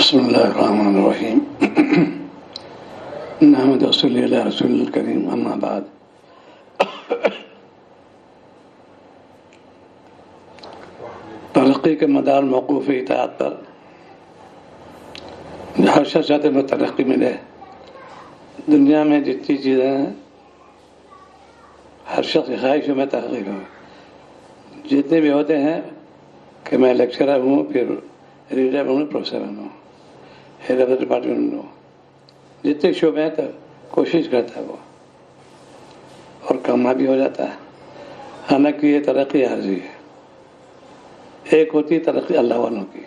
بسم اللہ الرحمن الرحیم نحمد صلی اللہ رسول الکریم اما بعد ترقی کے مدار موقوف اطاعت پر ہر شخص چاہتے میں ترقی ملے. دنیا میں جتنی چیزیں ہیں ہر شخص کی خواہش میں ترقی ہو. جتنے بھی ہوتے ہیں کہ میں لیکچرر ہوں, پھر ریڈر ہوں, پروفیسر ہوں, ہیڈ آف ڈپارٹمنٹ ہوں, جتنے شعبے ہیں تو کوشش کرتا ہے وہ, اور کامیابی ہو جاتا ہے. حالانکہ یہ ترقی عارضی ہے. ایک ہوتی ہے ترقی اللہ والوں کی,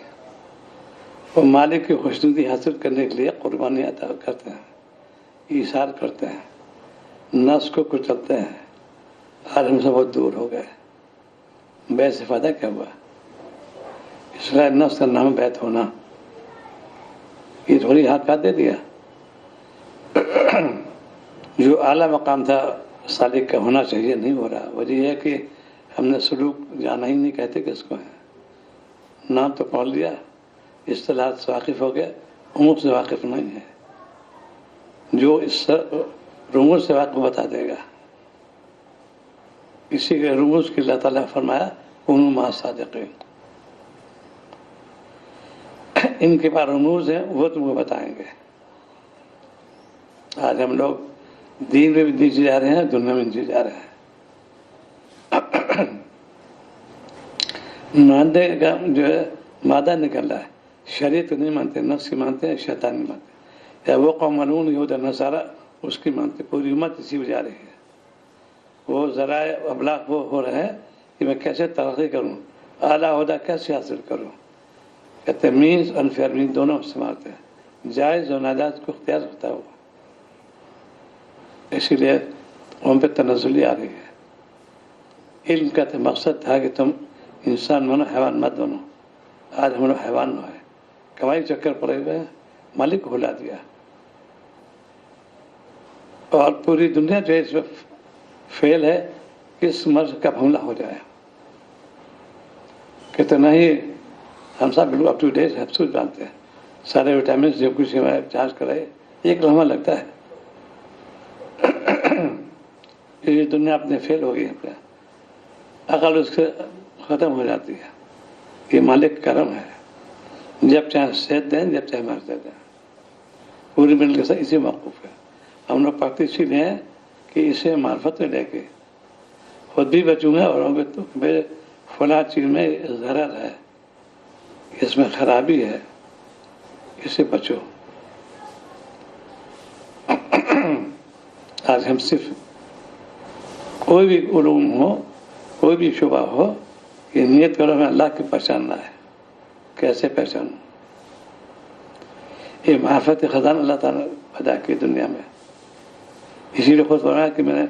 وہ مالک کی خوشنودی حاصل کرنے کے لیے قربانی عطا کرتے ہیں, ایثار کرتے ہیں, نفس کو کچلتے ہیں. آج ہم سے بہت دور ہو گئے. بیت سے فائدہ کیا ہوا؟ اس لیے نفس کا نام بیت ہونا, یہ تھوڑی ہاتھ پہ دے دیا. جو اعلیٰ مقام تھا سالک کا ہونا چاہیے نہیں ہو رہا. وجہ یہ ہے کہ ہم نے سلوک جانا ہی نہیں کہتے کہ اس کو ہے. نام تو پڑھ لیا, اصطلاحات سے واقف ہو گیا, امور سے واقف نہیں ہے. جو اس رموز سے واقف بتا دے گا. اسی کے رموز کی اللہ تعالیٰ فرمایا کونوا مع الصادقین. ان کے پاس رموز ہیں, وہ تم کو بتائیں گے. آج ہم لوگ دین میں بھی نیچے جا رہے ہیں, دنیا میں نیچے جا رہے ہیں. مادے کا جو ہے مادہ نکل رہا ہے. شریعت نہیں مانتے, نفس کی مانتے ہیں, شیطان نہیں مانتے. یا وہ قوم ملعون یہود نصارہ اس کی مانتے. پوری امت اسی میں جا رہی ہے. وہ ذرائع ابلاغ وہ ہو رہے ہیں کہ میں کیسے ترقی کروں, اعلیٰ عہدہ کیسے حاصل کروں. کہتے ہیں مینز انفیئر مینز دونوں استعمال ہیں, جائز اور ناجائز کو اختیار ہوتا ہے وہ. اسی لیے ہم پہ تنزلی آ رہی ہے. علم کا تو مقصد تھا کہ تم انسان بنو, حیوان مت بنو. آج ہم لوگ حیوان ہے, کمائی چکر پڑے ہوئے ہیں, مالک کو بھلا دیا. اور پوری دنیا جو ہے اس میں فیل ہے کہ اس مرض کا حملہ ہو جائے. کہتے نہیں ہم سب بالکل اپ ٹو ڈیٹ افسوس جانتے ہیں. سارے وٹامنس جو کچھ ہمارے چارج کرائے, ایک لمحہ لگتا ہے. یہ دنیا اپنے فیل ہو گئی, اپنے عقل اس سے ختم ہو جاتی ہے. یہ مالک کرم ہے, جب چاہے صحت دیں, جب چاہے مرض دے دیں. پوری مل کے ساتھ اسی موقف ہے. ہم لوگ پڑھتے اسی لیے ہیں کہ اسے معرفت میں لے کے خود بھی بچوں گا, اور فلاں چیز میں ضرر ہے, اس میں خرابی ہے, اس سے بچو. آج ہم صرف کوئی بھی علوم ہو, کوئی بھی شعبہ ہو, یہ نیت کرو میں اللہ کی پہچاننا ہے. کیسے پہچانوں؟ یہ معرفت خزانہ اللہ تعالیٰ نے پیدا کی دنیا میں. اسی لیے خود فرمایا کہ میں نے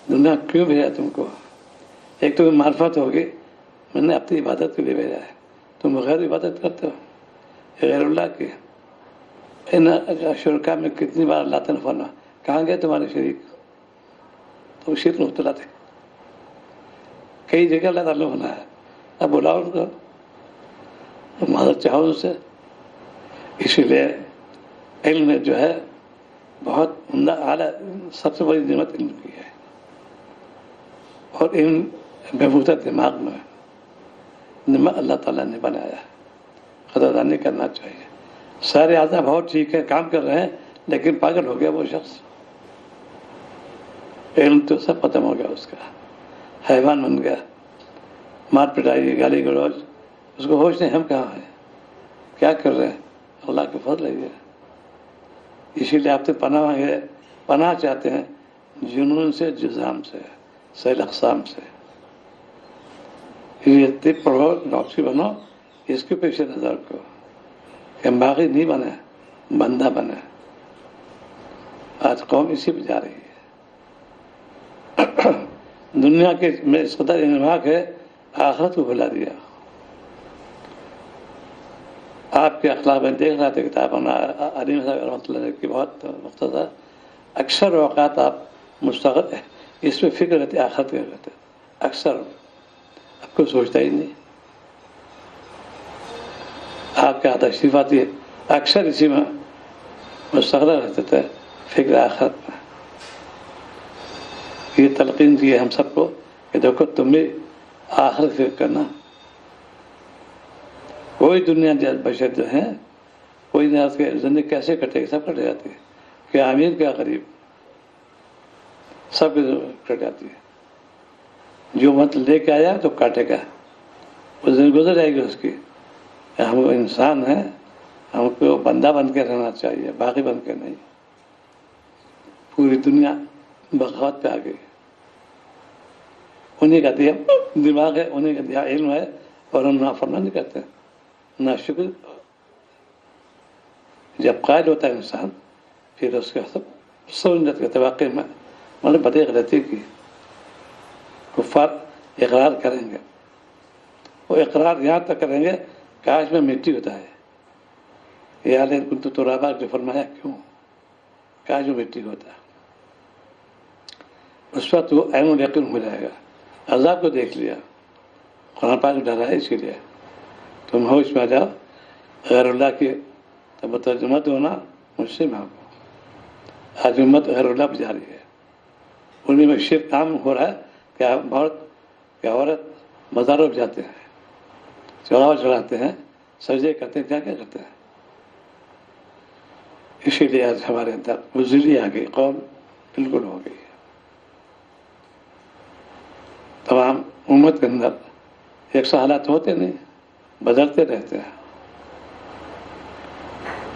دنیا کیوں بھیجا تم کو. ایک تو معرفت ہوگی, میں نے اپنی عبادت کے لیے بھیجا ہے. تم غیر عبادت کرتے ہو, غیر اللہ کی. ان شرکا میں کتنی بار اللہ تعالیٰ نے فرمایا کہاں گئے تمہارے شریک, تو شرک مبتلا تھے. کئی جگہ اللہ تعالیٰ نے بنایا, اب بلاؤ ان کو, مدد چاہو ان سے. اسی لیے علم جو ہے بہت عمدہ اعلیٰ, سب سے بڑی نعمت علم کی ہے. اور علم بہتر دماغ میں نعمت اللہ تعالیٰ نے بنایا, قدردانی کرنا چاہیے. سارے اعضاء بہت ٹھیک ہے, کام کر رہے ہیں, لیکن پاگل ہو گیا وہ شخص. علم تو سب ختم ہو گیا اس کا, حیوان بن گیا. مار پٹائی, گالی گلوچ, اس کو ہوش نہیں ہم کہاں ہیں, کیا کر رہے ہیں. اللہ کے فضل ہے. اسی لیے آپ سے پناہ مانگے, پناہ چاہتے ہیں جنون سے, جزام سے, سیل اقسام سے. یہ طب پڑھو, ڈاکٹری بنو, اس کے پیش نظر کو کہ ہم باغی نہیں بنے, بندہ بنے. آج قوم اسی پہ جا رہی ہے. دنیا کے میں اس قدر انفاق ہے, آخرت کو بھلا دیا. آپ کے اخلاق میں دیکھ رہا تھا کتاب علیم صاحب رحمۃ اللہ کی بہت مختصر, اکثر اوقات آپ مستغل ہے اس میں فکر رہتے آخرت کے رہتے. اکثر آپ کو سوچتا ہی نہیں. آپ کے تشریف آتی ہے अक्सर इसी में मुस्तग़ल रहते थे, फिक्र आखिरत में। ये तलकीन की है हम सबको कि देखो तुम भी आखिरत फिक्र करना। कोई दुनिया बशर जो है, कोई नहीं के जिंदगी कैसे कटेगी, सब कट जाती है, क्या अमीर क्या गरीब, सब कट जाती है। जो मत लेके आया तो काटेगा, उस दिन गुजर जाएगी उसकी। हम इंसान हैं, हमको बंदा बन के रहना चाहिए, बाकी बन के नहीं। पूरी दुनिया बगावत पे आ गई, उन्हीं का दिया दिमाग है, उन्हीं का दिया इल्म है, और हम नाफरमानी करते हैं, ना शुक्र। जब कायल होता है इंसान, फिर उसके सब समझ के वाकई में मैंने बड़ी गलती की। कुफ्फार इकरार करेंगे, वो इकरार यहाँ तक करेंगे काश में मिट्टी होता है, या लेकिन तो तुराबा जो फरमाया क्यों, काश में मिट्टी होता है। उस वक्त वो ऐन यकीन हो जाएगा। अज़ाब को देख लिया, कुरान पाक डरा है, इसीलिए तुम होश में आ जाओ। गैरुल्लाह की तब तर्जुमत होना मुझसे मांगो। आज उम्मत गैरुल्लाह पर जा रही है, उनमें में शिर्क काम हो रहा है। क्या औरत मज़ारों पर जाते हैं, चढ़ावा चढ़ाते हैं, सजदे करते हैं, क्या क्या करते हैं। इसीलिए आज हमारे अंदर बुज़दिली आ गई, कौम बिल्कुल हो गई। तमाम उम्मत के अंदर एक सा हालात होते नहीं, बदलते रहते हैं।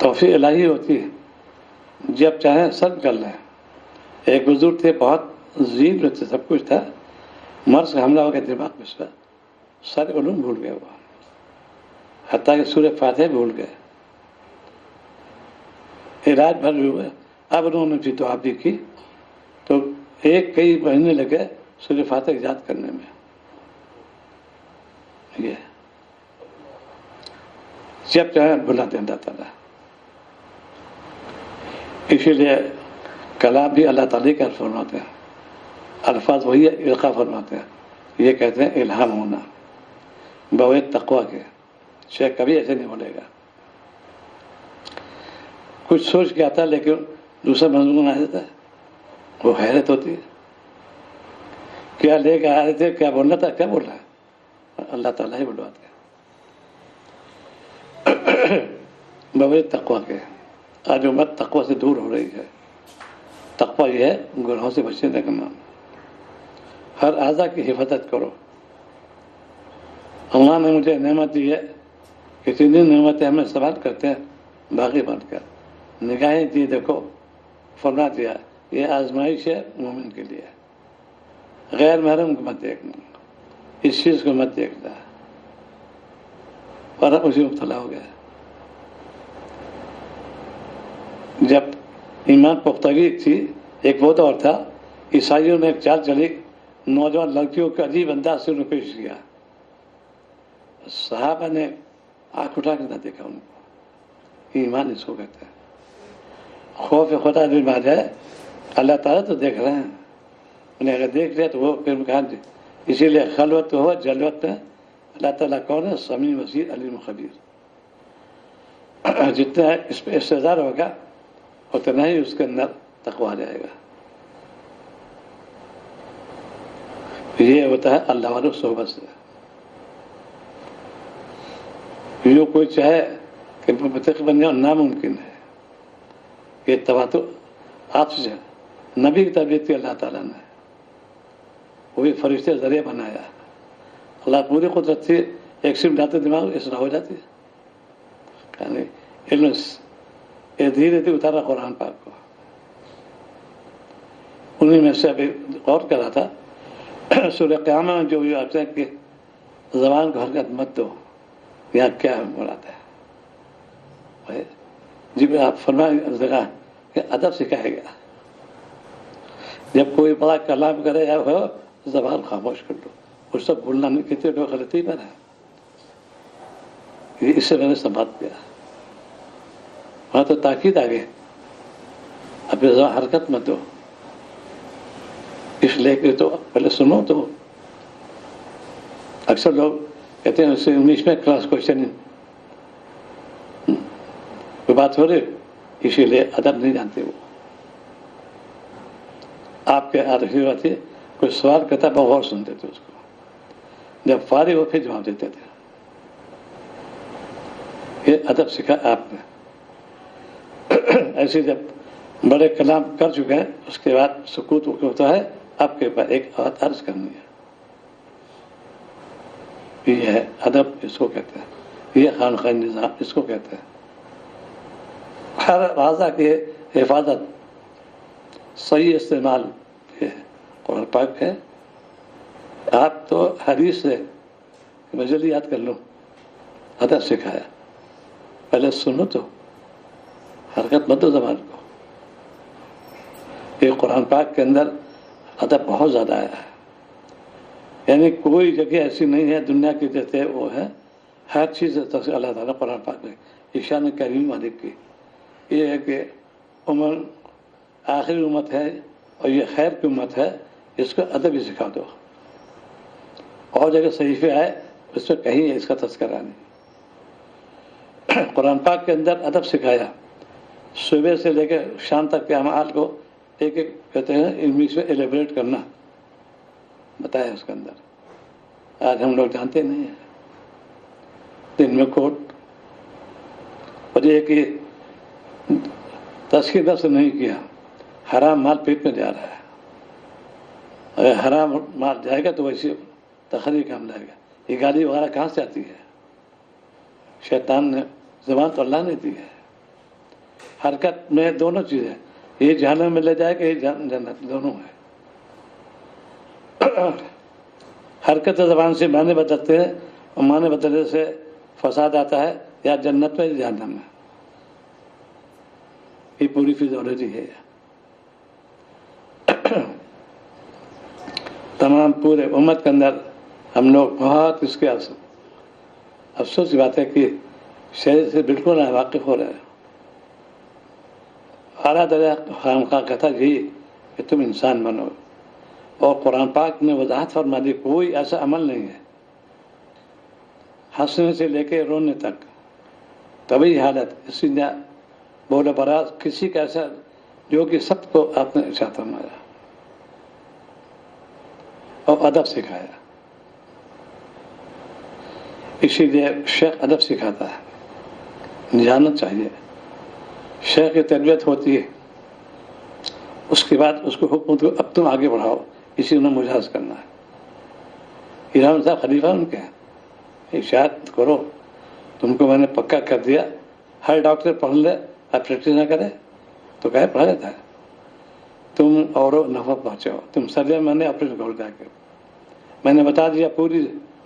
तौफीक इलाही होती है, जब चाहे सब कर लें। एक बुजुर्ग थे, बहुत ज़ीद में थे, सब कुछ था, मर्ज का हमला हो गया दिमाग में, उसका सारे उलूम भूल गए, वो हत्ता कि सूरह फातिहा भूल गए। इलाज भर भी हुए, अब उन्होंने फिर दुआ भी की, तो कई महीने लगे सूरह फातिहा याद करने में। ये जब चाहे भुला दें अल्लाह ताला। इसीलिए कलाम भी अल्लाह ताला का फरमाते हैं, अल्फाज वही इल्का फरमाते हैं। ये कहते हैं इल्हाम होना बगैर तकवा के। शेख कभी ऐसे नहीं बोलेगा, कुछ सोच के आता है लेकिन दूसरा मजमून आ जाता है, वो हैरत होती है। क्या लेके आ रहे थे, क्या बोलना था, क्या बोल रहा है, अल्लाह ताला ही बुलवाते हैं बगैर तकवा के। आज उम्मत तकवा से दूर हो रही है। तकवा यह है गुनाहों से बचने का नाम। हर आज़ा की हिफाजत करो। अल्लाह ने मुझे नेमत दी है, कितनी नेमतें हमें इस्तेमाल करते हैं बाकी बनकर। निगाहें दी, देखो फरमा दिया, ये आजमाइश है मोमिन के लिए। गैर महरम को मत देखना, इस चीज़ को मत देखना, और अब उसी मुब्तला हो गया। जब ईमान पुख्तगी थी, एक वो दौर था, ईसाइयों ने एक चाल चली, नौजवान लड़कियों को अजीब अंदाज से उन्हें पेश किया। सहाबा ने आँख उठा के ना देखा उनको। ईमान इसको कहते हैं, खौफ खुदा दिल आ जाए, अल्लाह ताला तो देख रहे हैं, उन्हें अगर देख लिया तो वो फिर कहा। इसीलिए खलवत हो जलवत में अल्लाह ताला कौन है, समी वसीर अलीम खबीर। जितना इस पर इस्तेज़ार होगा उतना ही उसके अंदर तकवा जाएगा। ये होता है अल्लाह वालों सोहबत से। जो कोई चाहे कि मुतक़ी बन जाए, नामुमकिन है। ये तवातुर आपसे नबी की तरबियत की अल्लाह ताला ने, वो भी फरिश्ते जरिए बनाया। अल्लाह पूरी कुदरत से एक सिम डालते दिमाग इसरा हो जाती है। यानी इल्म ये धीरे धीरे उतारा कुरान पाक को। उन्हीं में से अभी गौर कर रहा था, सूरह क़यामह में जो आता है कि ज़बान को हरकत मत दो, यहाँ क्या मुराद है जी। आप फरमाए जगह कि अदब सिखाएगा। जब कोई बड़ा कलाम करे या हो, ज़बान खामोश कर दो, वो सब भूलना नहीं। कितने लोग गलती पर है, इससे मैंने संभाल किया। वहाँ तो ताकीद आ गई, अब हरकत मत दो, इसलिए कि तो पहले सुनो। तो अक्सर लोग कहते हैं उससे 19वें क्लास क्वेश्चन बात हो रही, इसीलिए अदब नहीं जानते वो। आपके आदमी बात है, कोई सवाल करता बहुत गौर सुनते थे उसको, जब फारिग हो फिर जवाब देते थे। ये अदब सीखा आपने। ऐसे जब बड़े कलाम कर चुके हैं, उसके बाद सुकूत होता है, आपके ऊपर एक बात अर्ज करनी है। ये है अदब, इसको कहते हैं। ये खानखाई निज़ाम इसको कहते हैं। हर राजा की हिफाजत, सही इस्तेमाल ये कुरान पाक है। आप तो हदीस से मैं जल्दी याद कर लूँ, अदब सिखाया। पहले सुनो तो, हरकत मत दो ज़बान को। ये कुरान पाक के अंदर अदब बहुत ज़्यादा आया है, यानी कोई जगह ऐसी नहीं है दुनिया की जैसे वो है। हर चीज़ अल्लाह ताला कुरान पाक में ईशान करीम मालिक की। ये है कि उम्र आखिरी उम्मत है और ये खैर की उम्मत है, इसको अदब ही सिखा दो। और जगह सहीफे आए उसमें कहीं इसका तस्करा नहीं। कुरान पाक के अंदर अदब सिखाया, सुबह से लेकर शाम तक के अमाल को एक एक कहते हैं इंग्लिश में एलेबरेट करना बताया उसके अंदर। आज हम लोग जानते नहीं हैं। दिन में कोट, और ये कि तस्कीर नफ्स नहीं किया, हराम माल पेट में जा रहा है। अगर हराम माल जाएगा तो वैसे तखरी काम जाएगा। ये गाली वगैरह कहाँ से आती है? शैतान ने ज़बान तो अल्लाह ने दी है। हरकत में दोनों चीज़ें, ये जहन्नम में ले जाएगा, ये जन्नत, दोनों है। हरकत ज़बान से माने बदलते हैं और माने बदलने से फसाद आता है, या जन्नत में या जहन्नम में। ये पूरी फिजियोलॉजी है। तमाम पूरे उम्मत के अंदर हम लोग बहुत इसके अफसोस की बात है कि शरीर से बिल्कुल नावाकिफ हो रहे हैं। आला दर्जा खामखा कहता यही कि तुम इंसान बनो, और कुरान पाक ने वजाहत फरमा दी कोई ऐसा अमल नहीं है हंसने से लेके रोने तक, तभी हालत इसी ने बोले बराज किसी का ऐसा जो कि सबको आपने इरशाद फरमाया और अदब सिखाया। इसीलिए शेख अदब सिखाता है, जानना चाहिए। शेख की तरबियत होती है, उसके बाद उसको हुक्म दो अब तुम आगे बढ़ाओ, इसी उन्हें मुजाज करना है। इमाम साहब खलीफा उनके हैं, इरशाद करो तुमको मैंने पक्का कर दिया, हर डॉक्टर पढ़ ले और प्रैक्टिस ना करे तो क्या पढ़ा जाता है। तुम और नफा पहुँचाओ, तुम सर्जन मैंने ऑपरेशन करो जाके, मैंने बता दिया पूरी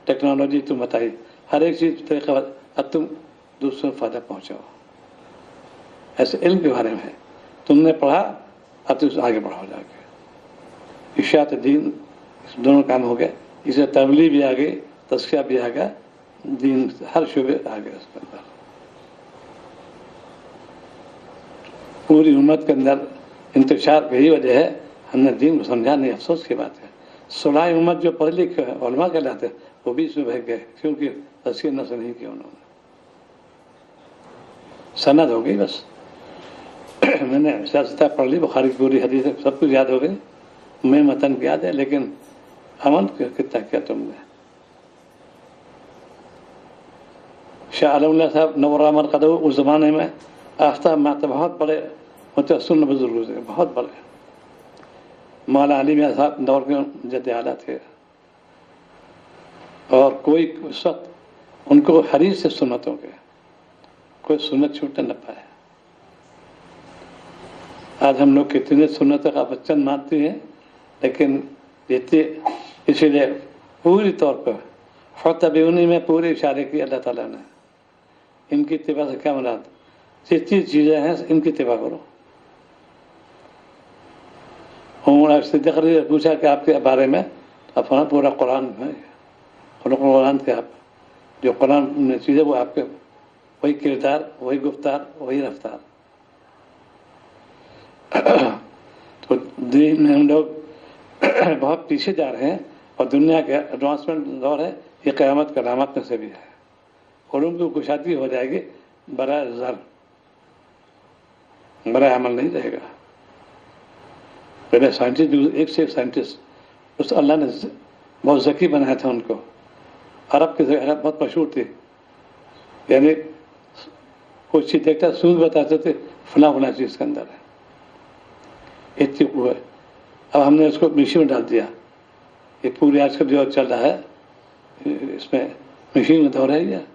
टेक्नोलॉजी तुम बताई, हर एक चीज़ तरीका, अब तुम दूसरों को फायदा पहुँचाओ। ऐसे इल्म के बारे में तुमने पढ़ा, अब तुम आगे बढ़ाओ जाके। इशात दीन दोनों काम हो गए, इसे तबलीग भी आ गई, तज़किया भी आ गया, दीन हर शुबे आ गए उसके अंदर। पूरी उम्मत के अंदर इंतशार की यही वजह है, हमने दीन को समझा नहीं। अफसोस की बात है, सुलाही उम्मत जो पढ़े लिखे उलमा कहलाते वो भी इसमें बह गए, क्योंकि तज़किया नफ्स नहीं किया उन्होंने। सनद हो गई बस। मैंने सियासत पढ़ ली, बुखारी की पूरी हदीस सब कुछ याद हो गई, मैं मतन याद है, लेकिन अमल कितना किया तुमने। शाह आलम साहब नवरामर कदम उस ज़माने में आफ्ताब माता बहुत बड़े मुतअस्सिल बुजुर्ग थे, बहुत बड़े। मौला अली मियां साहब दौर के जद आला थे, और कोई उस वक्त उनको हदीस से सुन्नतों के कोई सुन्नत छूटने न पाए। आज हम लोग कितने सुन्नतों का बच्चन मानते हैं, लेकिन जितने, इसीलिए पूरी तौर पर फ़तबीउनी में पूरे इशारे की अल्लाह ताला ने। इनकी इत्तिबा से क्या मुराद, जितनी चीज़ें हैं इनकी इत्तिबा करो। उमर सिद्दीक़ ने पूछा कि आपके बारे में, अपना पूरा कुरान में कुरान थे आप, जो कुरान में चीज़ें वो आपके वही किरदार, वही गुफ्तार, वही रफ्तार। तो दीन में हम लोग बहुत पीछे जा रहे हैं, और दुनिया के एडवांसमेंट दौर है, ये क़यामत करामत में से भी है। उलूम की कुशादगी हो जाएगी बरा ज़र, बड़ा अमल नहीं रहेगा। पहले साइंटिस्ट, एक से एक साइंटिस्ट, उस अल्लाह ने बहुत ज़की बनाया था उनको। अरब की जगह बहुत मशहूर थी, यानी कोई चीज देखता सूझ बताते थे फला फला चीज इसके अंदर है, इतनी वो है। अब हमने उसको मशीन में डाल दिया। ये पूरी आजकल जो चल रहा है इसमें मशीन में दौड़ है,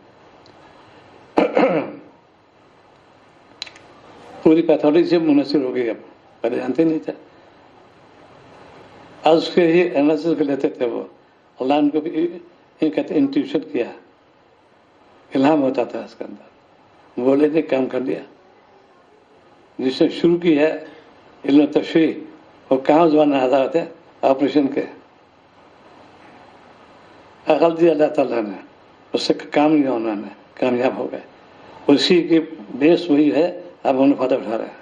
पूरी पैथोलॉजी से मुनसिर हो गई। अब पहले जानते नहीं थे, आज उसके ही एनालिसिस लेते थे वो। अल्लाह उनको भी ये कहते इंट्यूशन किया, इल्हाम होता था इसके अंदर, बोले थे काम कर दिया। जिसने शुरू की है इल्म तशरीह, वो कहाँ जमाना आधा होते हैं ऑपरेशन के, अकल दी अल्लाह ताला ने, उससे काम लिया उन्होंने, कामयाब हो गए। उसी की बेस वही है, अब उन्हें फायदा उठा रहे हैं।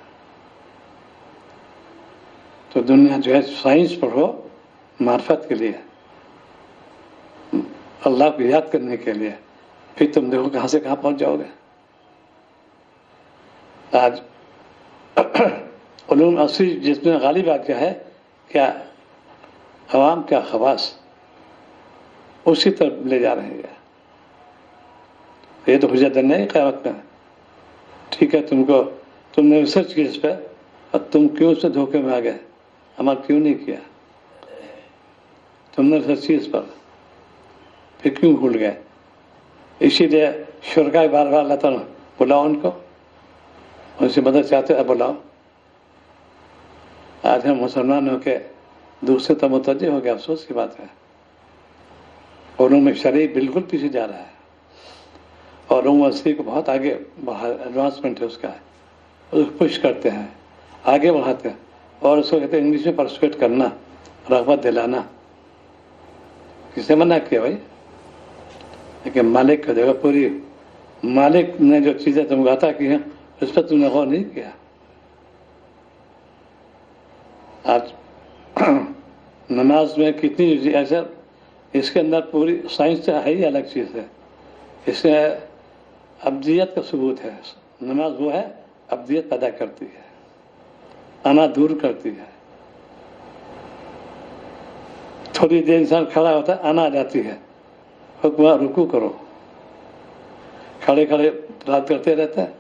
तो दुनिया जो है साइंस पढ़ो मार्फत के लिए, अल्लाह को याद करने के लिए, फिर तुम देखो कहां से कहां पहुंच जाओगे। आज उलूम असली जिसमें गालिब आ गया है क्या अवाम क्या खवास, उसी तरफ ले जा रहे हैं। ये तो हुज्जत नहीं क़यामत में। ठीक है, तुमने रिसर्च की इस पर, और तुम क्यों उससे धोखे में आ गए, अमल क्यों नहीं किया? तुमने रिसर्च की इस पर, फिर क्यों भूल गए? इसीलिए शुरका बार बार अल्लाह ताला बुलाओ उनको, उनसे मदद चाहते हो बुलाओ। आज हम मुसलमान हो के दूसरे तो मुतवज्जे हो गए, अफसोस की बात है। और उनमें शरीर बिल्कुल पीछे जा रहा है, और यूनिवर्सिटी को बहुत आगे एडवांसमेंट है उसका, उसको पुश करते हैं, आगे बढ़ाते हैं, और उसको कहते हैं इंग्लिश में परसुएट करना, रग़बत दिलाना। किसने मना किया भाई? लेकिन मालिक को देखो, पूरी मालिक ने जो चीजें तुमको अता की हैं उस पर तुमने गौर नहीं किया। आज नमाज में कितनी ऐसा, इसके अंदर पूरी साइंस तो है ही अलग चीज है। इसमें अब्दियत का सबूत है। नमाज वो है अब्दियत पैदा करती है, आना दूर करती है। थोड़ी देर इंसान खड़ा होता है, आना आ जाती है, हुक्म रुकू करो। खड़े खड़े रात करते रहते हैं,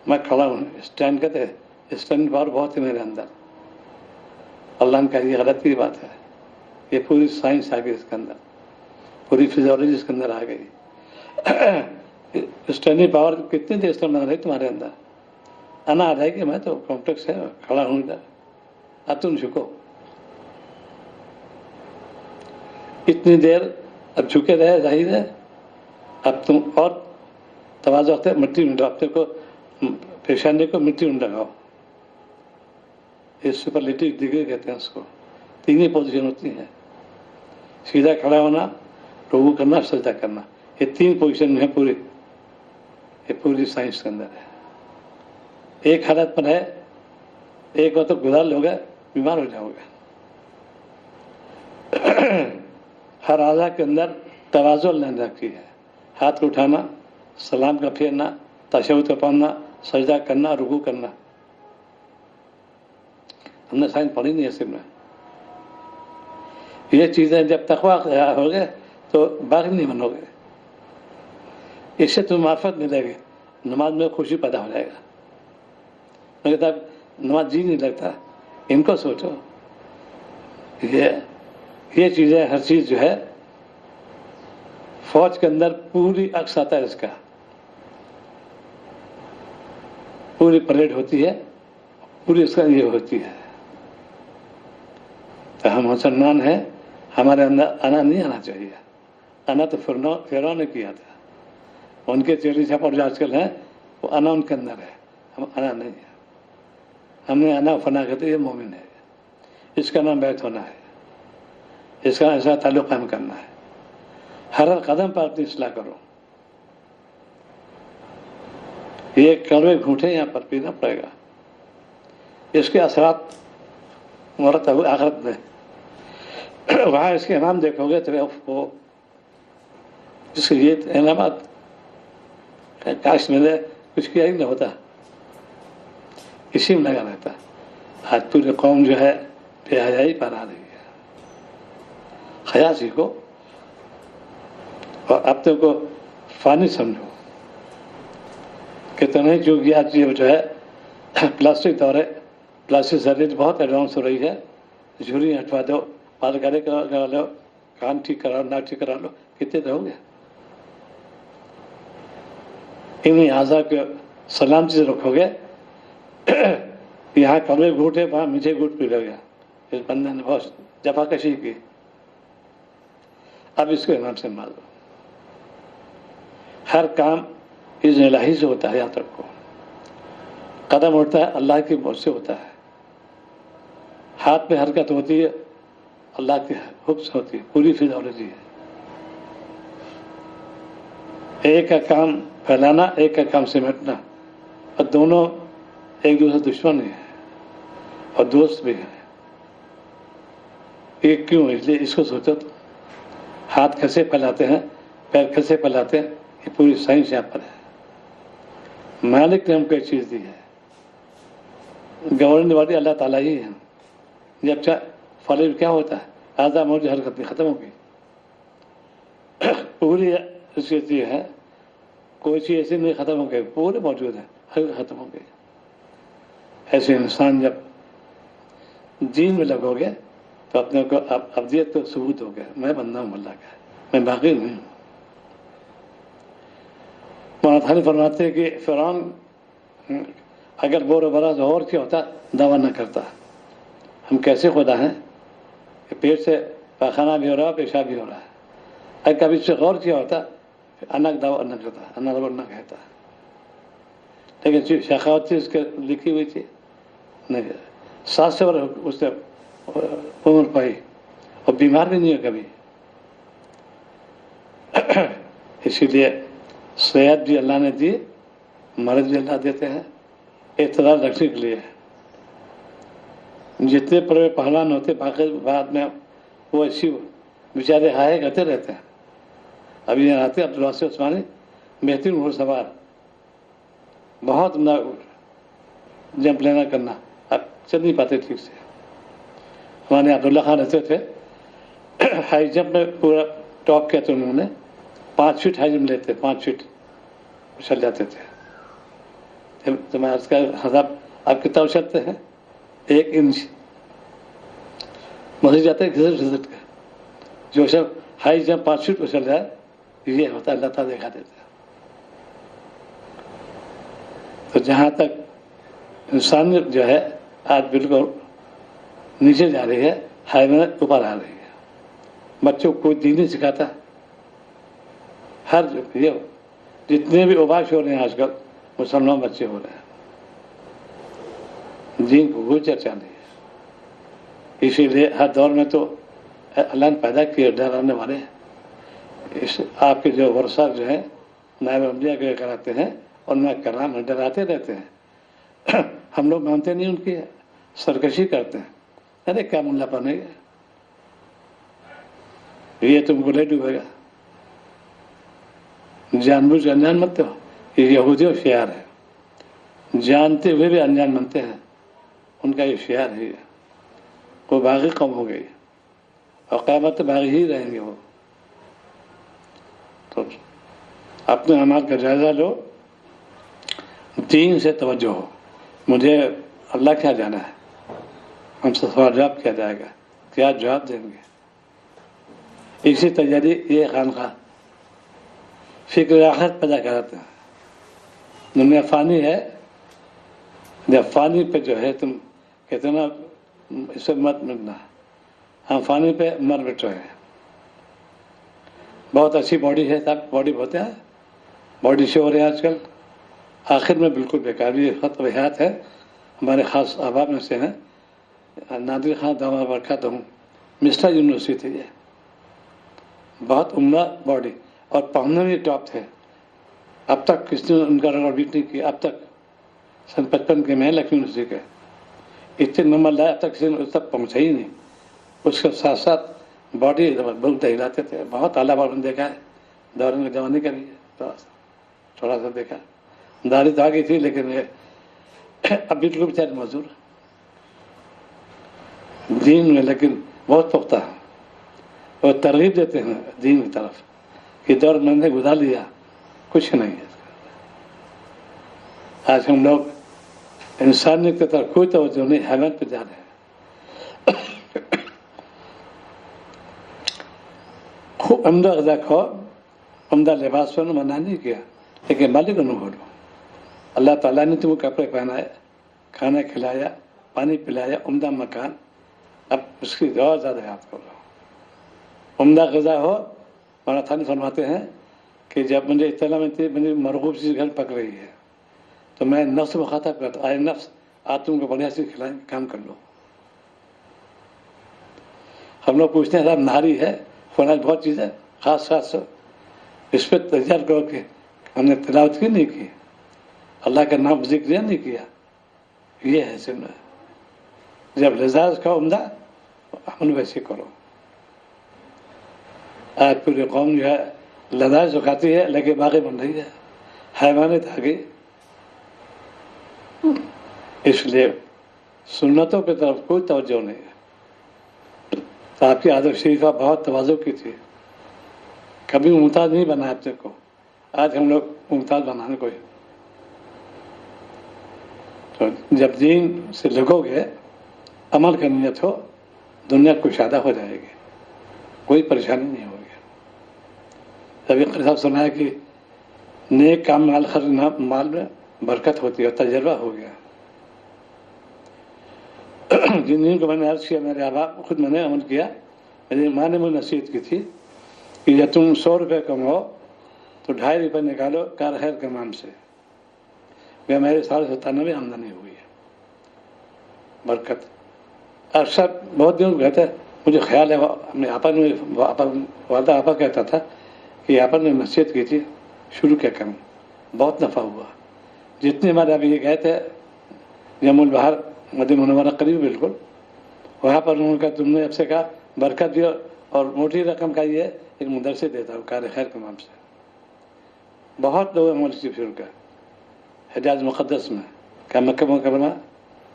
मैं खड़ा हूँ, स्टैंड कहते हैं, स्टैंड पावर बहुत है मेरे अंदर। अल्लाह ने कहा ये गलत की बात है। ये पूरी साइंस आ गई इसके अंदर, पूरी फिजियोलॉजी इसके अंदर आ गई। स्टैंडिंग पावर कितनी देर से लग रही तुम्हारे अंदर, आना आ जाएगी। मैं तो कॉम्प्लेक्स है, खड़ा हूँ इधर, अब तुम झुको। इतनी देर अब झुके रहे, जाहिर है अब तुम और तवाज़ो होते मिट्टी में अपने को, पेशानी को मिट्टी में लगाओ। इस सुपरलेटिव डिग्री कहते हैं उसको। तीन ही पोजीशन होती है, सीधा खड़ा होना, रुकू करना, सजदा करना। ये तीन पोजीशन है पूरी, ये पूरी साइंस के अंदर है। एक हालत पर है, एक हो तो गुजार लोगे, बीमार हो जाओगे। हर आज़ा के अंदर तवाज़ुन लाइन रखी है, हाथ उठाना, सलाम का फेरना, तशहुद का पढ़ना, सजदा करना, रुकू करना। हमने साइंस पढ़ी नहीं है सिर्फ में। ये चीजें जब तकवा हो गए तो बाकी नहीं बनोगे, इससे तुम्हें मार्फत मिलेगी, नमाज में खुशी पैदा हो जाएगा। मैं कहता नमाज जी नहीं लगता, इनको सोचो। ये चीजें, हर चीज जो है फौज के अंदर पूरी अक्स आता है इसका, पूरी परेड होती है, पूरी इसका ये होती है। तो हम मुसलमान हैं, हमारे अंदर आना नहीं आना चाहिए। आना तो फिरौन ने किया था, उनके चेली छापर जो आजकल हैं वो आना उनके अंदर है, हम आना नहीं है। हमने आना फना कहते ये मोमिन है, इसका नाम बैत होना है, इसका ऐसा ताल्लुक कायम करना है। हर कदम पर अपनी इस्लाह करो। ये कड़वे घूंटे यहाँ पर पीना पड़ेगा, इसके असरात मरतब आखिरत में। वहां इसके इनाम देखोगे तो वो जिसके ये इनामात काश मिले, कुछ किया ही नहीं होता। इसी में लगा रहता है। आज पूरी कौम जो है बेहयाई पर आ रही है। हया सीखो और अपने को फानी समझो। कितने क्योंकि आज ये जो है प्लास्टिक दौर है, प्लास्टिक सर्जरी बहुत एडवांस हो रही है। झुर्री हटवा दो, बाल गले करा लो, कान ठीक करा लो, नाक ठीक करा लो, कितने रहोगे। इन्हीं आज़ा के सलामती से रखोगे। यहाँ कड़वे घूट है, वहाँ मीठे घूट पी लोगे। इस बंदे ने बहुत जफाकशी की, अब इसको ईमान से मार दो। हर काम इज़्न इलाही से होता है, याद रखो। कदम उठता है अल्लाह की मौत से होता है। हाथ में हरकत होती है अल्लाह के हुक्म से होती है। पूरी फिजियोलॉजी है। एक का काम फैलाना, एक का काम सिमटना, और दोनों एक दूसरे दुश्मन ही है और दोस्त भी है। ये क्यों? इसलिए इसको सोचो तो हाथ कैसे फैलाते हैं, पैर कैसे फैलाते हैं, ये पूरी साइंस यहाँ पर है। मालिक ने हमको एक चीज़ दी है, गवर्नर वाली अल्लाह ताला ही है। जब फल क्या होता है, आधा मौज हरकत नहीं खत्म होगी। पूरी स्थिति है, कोई चीज़ ऐसी नहीं खत्म हो गई, पूरे मौजूद है, हर खत्म हो गई। ऐसे इंसान जब दीन में लगोगे तो अपने को अब्दियत तो सबूत हो गया, मैं बंदा हूँ अल्लाह का, मैं बाकी नहीं हूँ। मौलाना फरमाते हैं कि फिरौन अगर बोर बरस और क्या होता दावा न करता। हम कैसे खुदा हैं कि पेट से पैखाना भी हो रहा है, पेशाब भी हो रहा है। अगर कभी इससे गौर किया होता अनक दावा न करता, अनक न कहता। लेकिन शखावत थी उसके लिखी हुई थी नहीं, 7 वर्ष उससे उम्र पाई और बीमार भी नहीं है कभी। इसीलिए सेहत भी अल्लाह ने दी, मर्द भी अल्लाह देते हैं, इतदार रखने के लिए। जितने बड़े पहलवान होते बाकी बाद में वो ऐसी बेचारे हाय करते रहते हैं। अभी यहाँ आते अब्दुल वासी उस्मानी, बेहतरीन घुड़सवार, बहुत जंप लेना करना, अब चल नहीं पाते ठीक से। हमारे अब्दुल्ला खान रहते थे, हाई जंप में पूरा टॉप किया था उन्होंने। 5 फीट हाई जंप लेते, 5 फीट उछल जाते थे। तो मैं उसका हसाब आप कितना उछलते हैं, 1 इंच मसीह जाते हैं घिसट के। जो सब हाई जंप 5 फीट उछल जाए, ये होता है अल्लाह ताला देखा देता है। तो जहाँ तक इंसान जो है आज बिल्कुल नीचे जा रही है, हाई में ऊपर आ रही है। बच्चों को कोई दीन नहीं सिखाता। हर ये जितने भी उबाश हो रहे हैं आजकल मुसलमान बच्चे हो रहे हैं, दीन को कोई चर्चा नहीं है। इसीलिए हर दौर में तो अल्लाह ने पैदा किए डराने वाले। इस आपके जो वर्षा जो है नायब अम्बिया के कराते हैं, उनमें कराम डराते रहते हैं। हम लोग मानते नहीं, उनकी सरकशी करते हैं। अरे क्या मुल्लापन है ये, तुमको ले डूबेगा। जानबूझ के अनजान बनते हो, ये यहूदियों शियार है। जानते हुए भी अनजान बनते हैं, उनका ये शियार है। वो बागी कौम हो गई और क़यामत तक बागी ही रहेंगे वो। तो अपने अमाल का जायजा लो, दीन से तवज्जो हो। मुझे अल्लाह क्या जाना है, हमसे सवाल जवाब किया जाएगा, क्या जवाब देंगे। इसी तैयारी ये खानखा फिक्र आखिरत पैदा कराते हैं। दुनिया फानी है, जब फानी पे जो है तुम कहते ना इससे मत मिलना, हम फानी पे मर बैठे हैं। बहुत अच्छी बॉडी है, सब बॉडी होते हैं, बॉडी शो हो रहे हैं आजकल, आखिर में बिल्कुल बेकार। ये खत हयात है, हमारे खास अहबाब में से हैं, नादिर खान दामा बरकत हूँ, मिस्टर यूनिवर्सिटी है, बहुत उम्दा बॉडी और पहनने में टॉप थे। अब तक किसी ने उनका रिकॉर्ड बीट नहीं किया। अब तक सन 55 के मैं लक्ष्मी यूनिवर्सिटी के इतने नंबर लाए, अब तक किसी ने उस तक पहुँचा ही नहीं। उसके साथ साथ बॉडी बहुत हिलाते थे, बहुत आला बॉडी देखा है। दौरान जवानी का भी थोड़ा सा देखा, दाढ़ी तो आ गई थी, लेकिन اب بالکل بیچارے معذور دین میں، لیکن بہت پختہ ہے اور ترغیب دیتے ہیں دین کی طرف کہ دور میں نے گزار لیا، کچھ نہیں ہے۔ آج ہم لوگ انسانیت کی طرف کوئی توجہ نہیں، حیوان پہ جا رہے ہیں۔ خوب عمدہ غذا کھاؤ، عمدہ لباس پہنو، منع نہیں کیا، لیکن مالک کو نہ بھولو۔ اللہ تعالیٰ نے تم کو کپڑے پہنائے، کھانا کھلایا، پانی پلایا، عمدہ مکان، اب اس کی اور زیادہ یاد کرو۔ عمدہ غذا ہو، مولانا تھانی فرماتے ہیں کہ جب مجھے اطلاع میں تھی میری مرغوب چیز گھر پک رہی ہے تو میں نفس کو مخاطب کرتا، آئے نفس آج تم کو بڑھیا سے کھلائیں، کام کر لو۔ ہم لوگ پوچھتے ہیں صاحب نہاری ہے، فلاں بہت چیز ہے، خاص خاص اس پہ تجار کرو کہ ہم نے تلاوت کی نہیں کی، اللہ کا نام ذکر نہیں کیا، یہ ہے سنت۔ جب لذاذ کا عمدہ عمل ویسے کرو۔ آج پوری قوم جو ہے لذاذ جو کھاتی ہے لیکن باغی بن رہی ہے، حیوانات آ گئی۔ اس لیے سنتوں کی طرف کوئی توجہ نہیں ہے۔ تو آپ کی عادت شریفہ بہت تواضع کی تھی، کبھی ممتاز نہیں بنا اپنے کو، آج ہم لوگ ممتاز بنانے کو۔ تو جب دین سے لگو گے، عمل کا نیت ہو، دنیا کشادہ ہو جائے گی، کوئی پریشانی نہیں ہوگی۔ ابھی صاحب سنا ہے کہ نیک کام مال خرچ مال میں برکت ہوتی ہے، تجربہ ہو گیا۔ جن دن کو میں نے عرض کیا، میرے آبا خود میں نے عمل کیا، میری ماں نے مجھے نصیحت کی تھی کہ جب تم 100 روپے کماؤ تو 2.5 روپے نکالو کار خیر کے نام سے۔ میرے 97 آمدنی ہوئی ہے، برکت۔ اور سب بہت دنوں کہتے ہیں، مجھے خیال ہے اپنے آپا نے، والدہ آپا کہتا تھا کہ آپا نے نصیحت کی تھی شروع کیا کریں، بہت نفع ہوا۔ جتنے ہمارے ابھی یہ گئے تھے جم البہار مدینہ منورہ قریب بالکل، وہاں پر انہوں نے کہا تم نے اب سے کہا برکت دیا اور موٹی رقم کا یہ ایک مدرسے دیتا ہوں کار خیر کے نام سے۔ بہت لوگ عمل سے شروع کیا حجاز مقدس میں، کیا مکہ مکرمہ،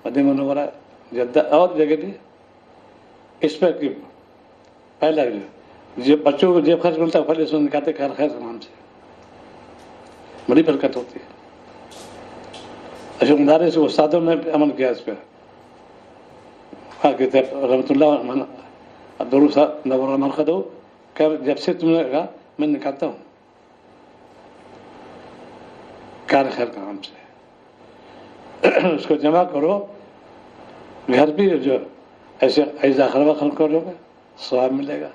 مدینہ منورہ، جدہ اور جگہ بھی۔ اس پر کہ پہلا جو بچوں کو جیب خرچ ملتا ہے پہلے سے نکالتے کار خیر کے نام سے، بڑی برکت ہوتی ہے۔ اشوک دارے سے استادوں نے عمل کیا اس پہ، کہتے رحمۃ اللہ عبدالرو صاحب نور مرقد ہو کہ جب سے تم نے کہا میں نکالتا ہوں کار خیر کا نام سے، اس کو جمع کرو، گھر بھی جو ایسے ایزا خربہ خرچ کرو گے ثواب ملے گا،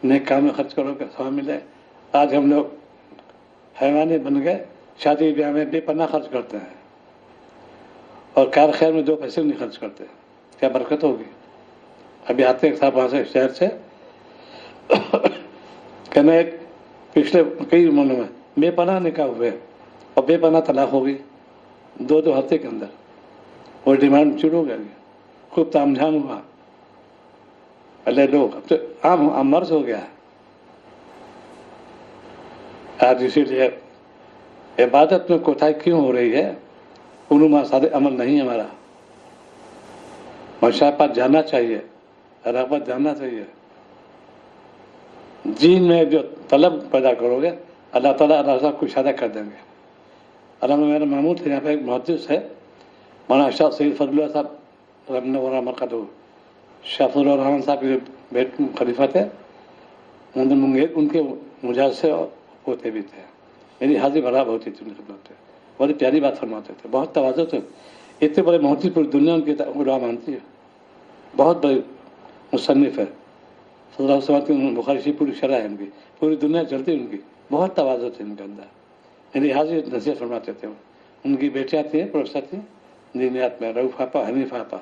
نیک کام میں خرچ کرو گے ثواب ملے گا۔ آج ہم لوگ حیوانے بن گئے، شادی بیاہ میں بے پناہ خرچ کرتے ہیں اور کار خیر میں 2 پیسے نہیں خرچ کرتے، کیا برکت ہوگی؟ ابھی آتے ہیں صاحب وہاں سے شہر سے، کہنا ایک پچھلے کئی مہینوں میں بے پناہ نکاح ہوئے اور بے پناہ طلاق ہو گئی 2 ہفتے کے اندر، وہ ڈیمانڈ شروع ہو گئی، خوب تام جھام ہوا، پہلے لوگ اب تو عام مرض ہو گیا ہے۔ آج اسی لیے عبادت میں کوتاہی کیوں ہو رہی ہے؟ علوم سادے عمل نہیں ہمارا، مشاقت جاننا چاہیے، رغبت جاننا چاہیے۔ دین میں جو طلب پیدا کرو گے اللہ تعالیٰ اللہ کو شادہ کر دیں گے۔ علامہ میرا معمول تھے، یہاں پہ ایک محدث ہے مولانا شاہ سید فضل اللہ صاحب رحمہ اللہ مرقد، شاہ فضل الرحمن صاحب کے بیٹ خلیفہ تھے منگیر، ان کے مجاز سے ہوتے بھی تھے، میری حاضری براب ہوتی تھی ان کے خدمت پہ، بڑی پیاری بات فرماتے تھے، بہت تواضع تھے، اتنے بڑے محدث پوری دنیا ان کی علماء مانتی ہے، بہت بڑے مصنف ہے، فضل اللہ صاحب کی بخاری شریف پوری شرح ہے ان کی، پوری دنیا چلتی ان کی، بہت تواضع تھے ان کے اندر، میری حاضری نصیحت فرماتے تھے۔ ان کی بیٹیاں تھیں پروفیسر تھیں دینیات میں، رؤف آپا، حنیف آپا،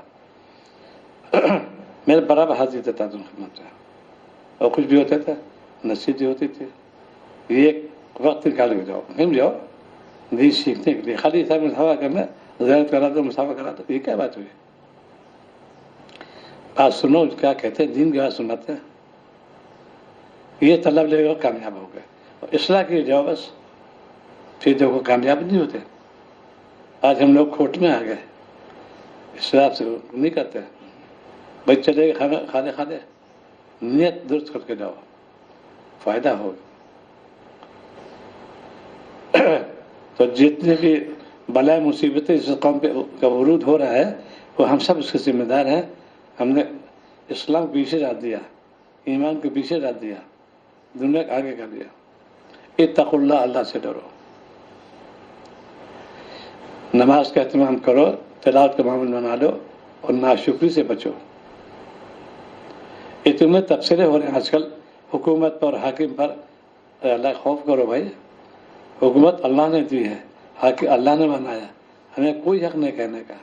میرے برابر حاضری دیتا تھا ان خدمت میں، اور کچھ بھی ہوتا تھا نصیحت بھی ہوتی تھی۔ یہ ایک وقت نکال کے جاؤ، کہیں جاؤ دین سیکھنے کے لیے، خالی صاحب مسافہ کرنا، زیارت کرا دو، مسافہ کرا دو، یہ کیا بات ہوئی؟ بات سنو، کیا کہتے ہیں دین کی بات سناتے ہیں، یہ طلب لے گا کامیاب ہو گئے، اور اصلاح کی جاؤ بس، پھر دیکھو کامیاب نہیں ہوتے۔ آج ہم لوگ کھوٹ میں آ گئے، اسراف سے نہیں کرتے، بھائی چلے گئے کھانے کھانے، نیت درست کر کے جاؤ، فائدہ ہوگا۔ تو جتنے بھی بلائے مصیبتیں اس قوم پہ کا ورود ہو رہا ہے وہ ہم سب اس کے ذمہ دار ہیں۔ ہم نے اسلام کو پیچھے ڈال دیا، ایمان کو پیچھے ڈال دیا، دنیا کو آگے کر دیا۔ اتقوا اللہ، اللہ سے ڈرو، نماز کا اہتمام کرو، تلاوت کا معمول بنا لو، اور ناشکری سے بچو۔ اتنے تبصرے ہو رہے ہیں آج کل حکومت پر، حاکم پر، اللہ کا خوف کرو بھائی، حکومت اللہ نے دی ہے، حاکم اللہ نے بنایا، ہمیں کوئی حق نہیں کہنے کا،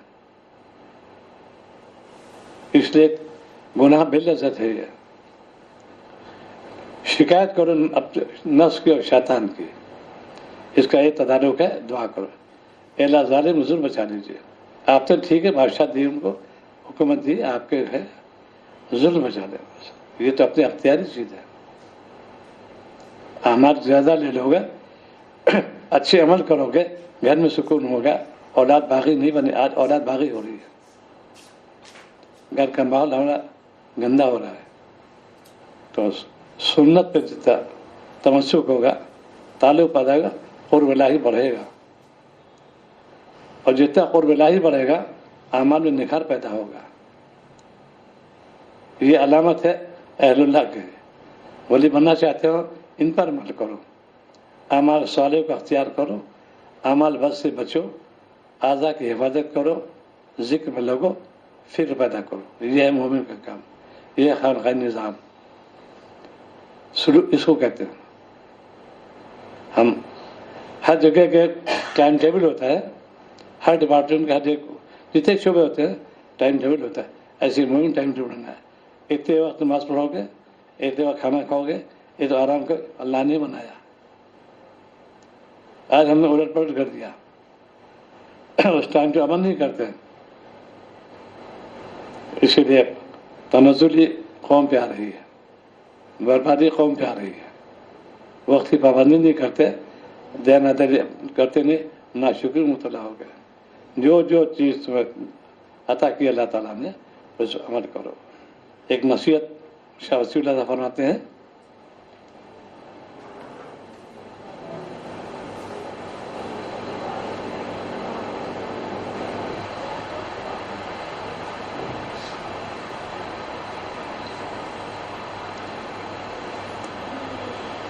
اس لیے گناہ بالعزت ہے۔ یہ شکایت کرو نفس کی اور شیطان کی، اس کا یہ تدارک ہے، دعا کرو، اے اللہ ظالم ظلم بچا لیجیے، آپ تو ٹھیک ہے بادشاہ دی ان کو، حکومت دی، آپ کے ہے، ظلم بچا لے، بس یہ تو اپنی اختیاری چیز ہے۔ اعمال زیادہ لے لو گے، اچھے عمل کرو گے، گھر میں سکون ہوگا، اولاد باغی نہیں بنے، آج اولاد باغی ہو رہی ہے، گھر کا ماحول ہمارا گندا ہو رہا ہے۔ تو سنت پہ جتنا تمسک ہوگا، تعلق پائے گا، قرب الہی بڑھے گا، اور جتنا قرب الہی بڑھے گا اعمال میں نکھار پیدا ہوگا۔ یہ علامت ہے اہل اللہ کے، ولی بننا چاہتے ہو ان پر عمل کرو، اعمال صالح کو اختیار کرو، اعمال بد سے بچو، اعضاء کی حفاظت کرو، ذکر میں لگو، فکر پیدا کرو، یہ ہے مومن کا کام، یہ ہے خانقاہ نظام، اس کو کہتے ہیں۔ ہم ہر جگہ کے ٹائم ٹیبل ہوتا ہے، ہر ڈپارٹمنٹ کا ہر ایک جتنے شعبے ہوتے ہیں ٹائم ٹیبل ہوتا ہے، ایسے مومن ٹائم ٹیبل بننا ہے، اتنے وقت نماز پڑھو گے، اتنے وقت کھانا کھاؤ گے، یہ تو آرام کر اللہ نے بنایا، آج ہم نے الٹ پلٹ کر دیا، اس ٹائم پہ عمل نہیں کرتے، اسی لیے تنزلی قوم پہ آ رہی ہے، بربادی قوم پہ آ رہی ہے، وقت کی پابندی نہیں کرتے، دیانتداری کرتے نہیں، ناشکری مبتلا ہو گئے۔ جو چیز تمہیں عطا کی اللہ تعالیٰ نے اس پر عمل کرو۔ ایک نصیحت شاہ وسیع اللہ فرماتے ہیں،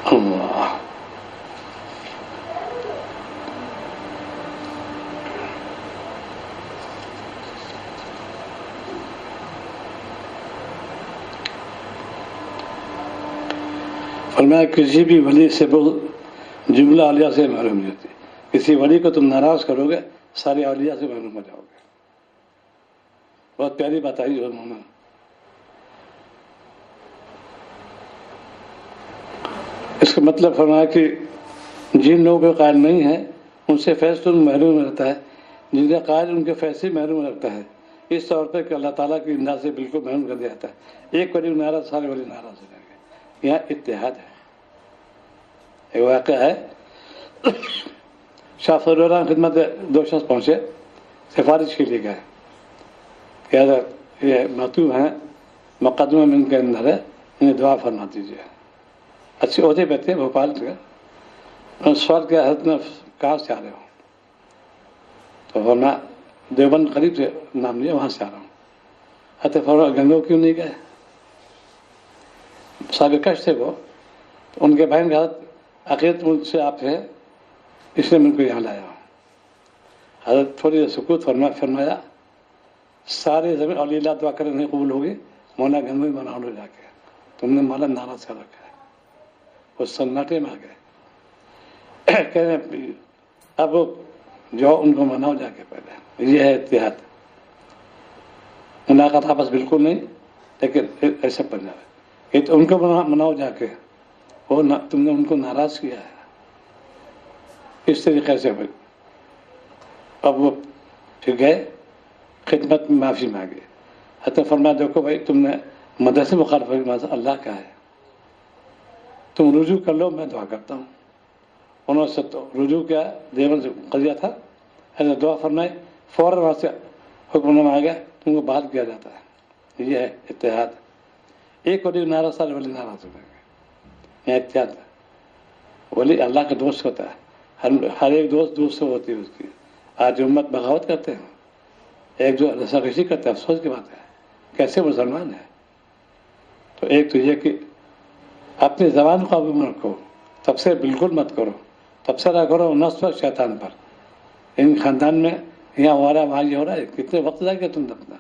اللہ فرمایا کسی بھی ولی سے جملہ اولیاء سے محروم نہیں ہوتی، کسی ولی کو تم ناراض کرو گے سارے اولیاء سے محروم ہو جاؤ گے۔ بہت پیاری بات آئی انہوں نے۔ اس کا مطلب فرمایا کہ جن لوگوں کے قائل نہیں ہیں ان سے فیض تم محروم رہتا ہے، جن کے قائل ان کے فیض سے محروم رکھتا ہے، اس طور پہ کہ اللہ تعالیٰ کی امداد سے بالکل محروم کر دیا جاتا ہے۔ ایک ولی ناراض، سارے ولی ناراض ہو جائیں گے۔ یہاں اتحاد ہے۔ ایک واقعہ ہے، شاہ فضل الرحمن خدمت دو شخص پہنچے، سفارش کے لیے گئے کہ حضرت یہ مکتوب ہیں، مقدمہ میں ان کے اندر ہے، انہیں دعا فرما دیجیے۔ اچھے عہدے پہ تھے بھوپال کے، انہوں نے سوال کیا حضرت نے کہاں سے آ رہے ہو؟ تو فرمایا دیوبند قریب سے نام لیا، وہاں سے آ رہا ہوں۔ حضرت فرمایا گنگو کیوں نہیں گئے؟ صاحب کش تھے وہ، ان کے بہن کا حضرت عقیدت ملک سے آپ ہے، اس لیے میں ان کو یہاں لایا ہوں۔ حضرت تھوڑی دیر سکوت فرمایا سارے زمین اولیاء اللہ دعا کرنے نہیں قبول ہوگی، مولانا گنگوئی بنا لو جا کے، تم نے مولانا ناراض کر رکھا ہے۔ وہ سناٹے میں آ گئے، کہنے اب جو ان کو مناؤ جا کے پہلے، یہ ہے اتحاد۔ ملاقات آپس بالکل نہیں، لیکن ایسا پڑ جائے یہ تو ان کو مناؤ جا کے، وہ تم نے ان کو ناراض کیا ہے، اس طریقے سے۔ اب وہ پھر گئے خدمت میں معافی مانگے، حتی فرمایا دیکھو بھائی تم نے مدرسے مخالف اللہ کا ہے، تم رجوع کر لو، میں دعا کرتا ہوں۔ انہوں نے رجوع کیا، دیوبند سے قضیہ تھا، حضرت دعا فرمائے فوراً وہاں سے حکم نامہ آ گیا تم کو بحال کیا جاتا ہے. یہ ہے اتحاد. ایک ولی ناراض سارے ولی ناراض ہو جائیں گے. یہ اتحاد ولی اللہ کا دوست ہوتا ہے. ہر ایک دوست ہوتی ہے اس کی. آج امت بغاوت کرتے ہیں, ایک جو رساکشی کرتا ہے, افسوس کی بات ہے. کیسے مسلمان ہے؟ تو ایک تو یہ کہ اپنی زبان کو قابو میں رکھو, تبصرہ بالکل مت کرو, تبصرہ کرو نفس پر شیطان پر. ان خاندان میں یہاں ہو رہا ہے وہاں یہ ہو رہا ہے, کتنے وقت ضائع کیا تم نے اپنا.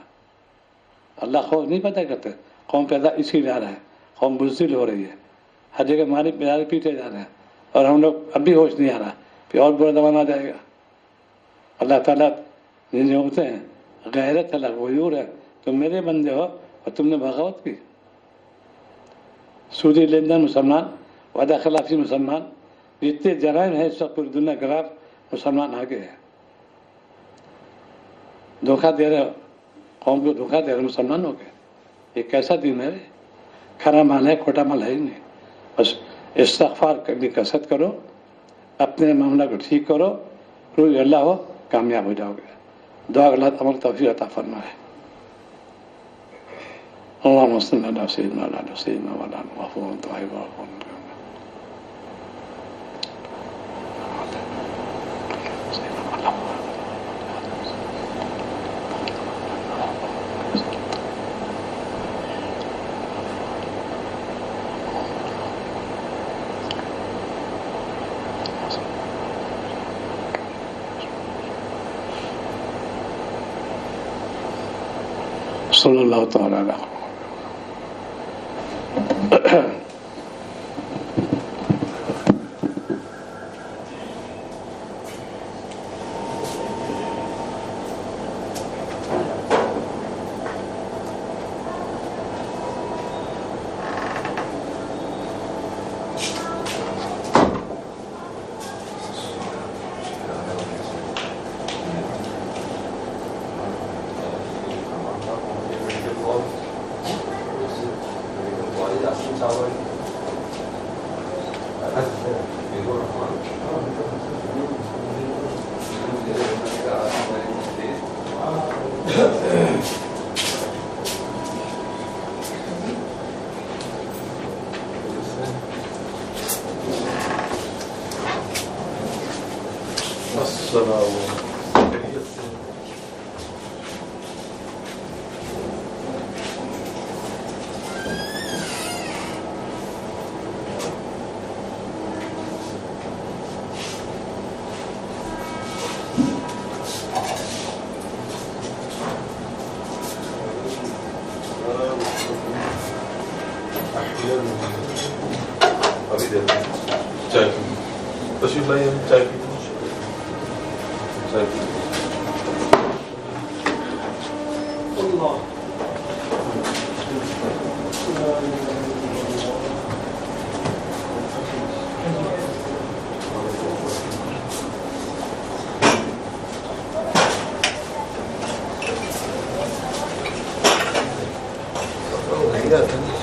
اللہ خوف نہیں پیدا کرتے. قوم پیدا اسی لیے آ رہا ہے, قوم بزدل ہو رہی ہے, ہر جگہ مالک بیدار پیٹے جا رہے ہیں, اور ہم لوگ اب بھی ہوش نہیں آ رہا, پھر اور برا زمانہ آ جائے گا. اللہ تعالیٰ جن ہوتے ہیں غیرت ہے, غیور ہے, تم میرے بندے ہو اور تم نے بغاوت کی. سودی لین دین مسلمان, وعدہ خلافی مسلمان, جتنے جرائم ہیں اس وقت پوری دنیا کے خلاف مسلمان آگے ہے. دھوکہ دے رہے ہو قوم کو, دھوکہ دے رہے مسلمان ہو گئے. یہ کیسا دین ہے؟ کھرا مال ہے, کھوٹا مال ہے ہی نہیں. بس استغفار کرنے کی کثرت کرو, اپنے معاملہ کو ٹھیک کرو, روح اللہ ہو, کامیاب ہو جاؤ گے. دعا اللہ عمل توفیق عطا فرمائے. اللهم صل على سيدنا وعلى سيدنا وعلى غفور طيب غفور. صلی اللہ تعالی علیہ Yeah.